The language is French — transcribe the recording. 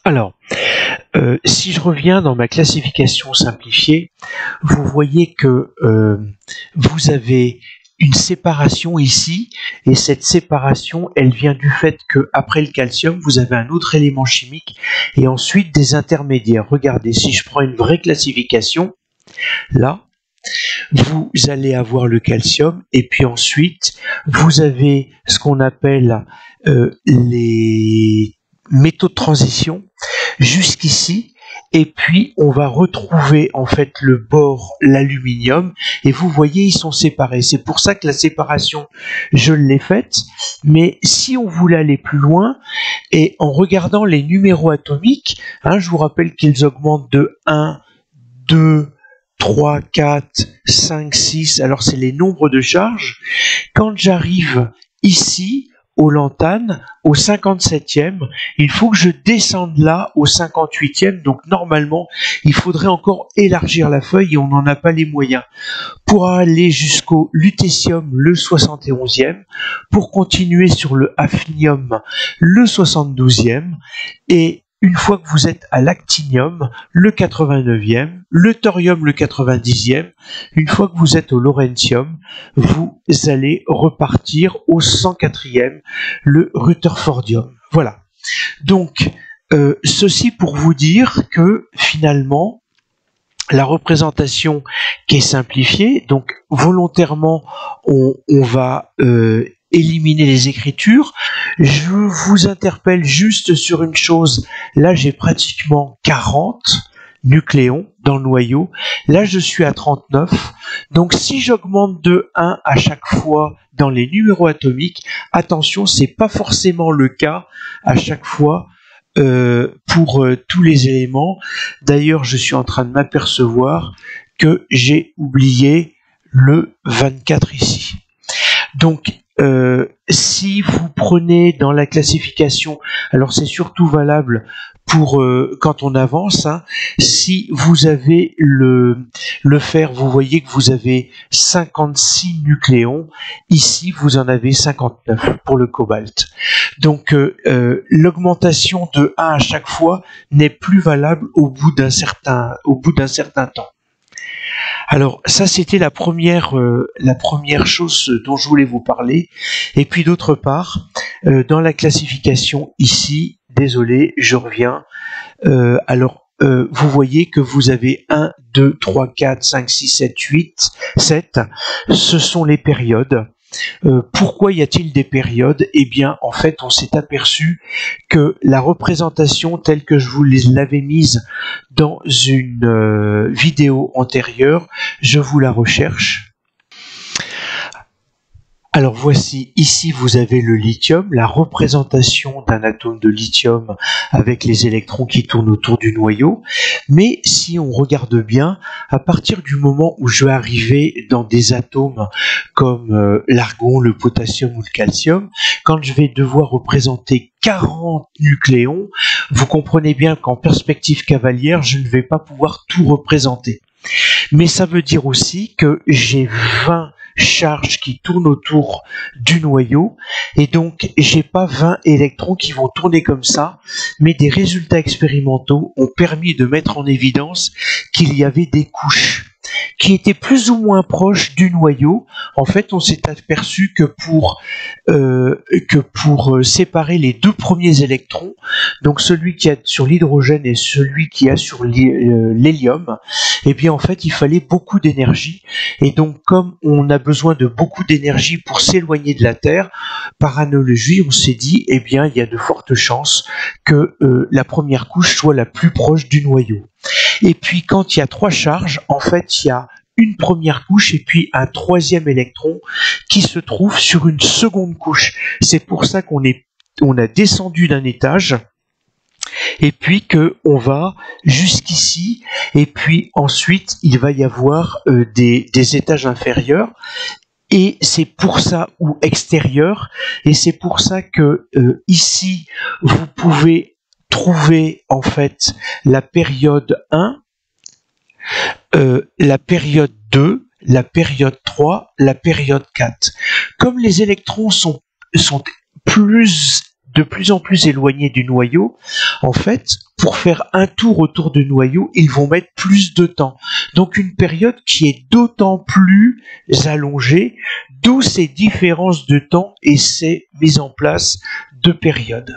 Alors, si je reviens dans ma classification simplifiée, vous voyez que vous avez une séparation ici, et cette séparation, elle vient du fait que après le calcium, vous avez un autre élément chimique, et ensuite des intermédiaires. Regardez, si je prends une vraie classification, là, vous allez avoir le calcium, et puis ensuite, vous avez ce qu'on appelle les métaux de transition, jusqu'ici, et puis on va retrouver en fait le bore, l'aluminium, et vous voyez ils sont séparés. C'est pour ça que la séparation je l'ai faite, mais si on voulait aller plus loin, et en regardant les numéros atomiques, je vous rappelle qu'ils augmentent de 1, 2, 3, 4, 5, 6, alors c'est les nombres de charges. Quand j'arrive ici, au lantane, au 57e, il faut que je descende là au 58e, donc normalement, il faudrait encore élargir la feuille et on n'en a pas les moyens. Pour aller jusqu'au lutécium, le 71e, pour continuer sur le hafnium, le 72e, et une fois que vous êtes à l'actinium, le 89e, le thorium, le 90e, une fois que vous êtes au lawrencium, vous allez repartir au 104e, le rutherfordium. Voilà. Donc, ceci pour vous dire que finalement, la représentation qui est simplifiée, donc volontairement, on va éliminer les écritures. Je vous interpelle juste sur une chose. Là, j'ai pratiquement 40 nucléons dans le noyau. Là, je suis à 39. Donc, si j'augmente de 1 à chaque fois dans les numéros atomiques, attention, c'est pas forcément le cas à chaque fois pour tous les éléments. D'ailleurs, je suis en train de m'apercevoir que j'ai oublié le 24 ici. Donc, si vous prenez dans la classification, alors c'est surtout valable pour quand on avance, si vous avez le fer, vous voyez que vous avez 56 nucléons, ici vous en avez 59 pour le cobalt. Donc l'augmentation de 1 à chaque fois n'est plus valable au bout d'un certain temps. Alors ça c'était la première chose dont je voulais vous parler. Et puis d'autre part, dans la classification ici, désolé, je reviens. Vous voyez que vous avez 1, 2, 3, 4, 5, 6, 7, 8, 7. Ce sont les périodes. Pourquoi y a-t-il des périodes? Eh bien, en fait, on s'est aperçu que la représentation telle que je vous l'avais mise dans une vidéo antérieure, je vous la recherche. Alors voici, ici vous avez le lithium, la représentation d'un atome de lithium avec les électrons qui tournent autour du noyau. Mais si on regarde bien, à partir du moment où je vais arriver dans des atomes comme l'argon, le potassium ou le calcium, quand je vais devoir représenter 40 nucléons, vous comprenez bien qu'en perspective cavalière, je ne vais pas pouvoir tout représenter. Mais ça veut dire aussi que j'ai 20 charges qui tournent autour du noyau et donc j'ai pas 20 électrons qui vont tourner comme ça, mais des résultats expérimentaux ont permis de mettre en évidence qu'il y avait des couches qui étaient plus ou moins proches du noyau. En fait, on s'est aperçu que pour séparer les deux premiers électrons, donc celui qui a sur l'hydrogène et celui qui a sur l'hélium, eh bien en fait il fallait beaucoup d'énergie, et donc comme on a besoin de beaucoup d'énergie pour s'éloigner de la Terre, par analogie on s'est dit eh bien il y a de fortes chances que la première couche soit la plus proche du noyau. Et puis quand il y a 3 charges, en fait il y a une première couche et puis un troisième électron qui se trouve sur une seconde couche. C'est pour ça qu'on a descendu d'un étage et puis que on va jusqu'ici, et puis ensuite il va y avoir des étages inférieurs, et c'est pour ça, ou extérieur, et c'est pour ça que ici vous pouvez trouver en fait la période 1, la période 2, la période 3, la période 4. Comme les électrons sont plus de plus en plus éloignés du noyau, en fait, pour faire un tour autour du noyau, ils vont mettre plus de temps. Donc une période qui est d'autant plus allongée, d'où ces différences de temps et ces mises en place de périodes.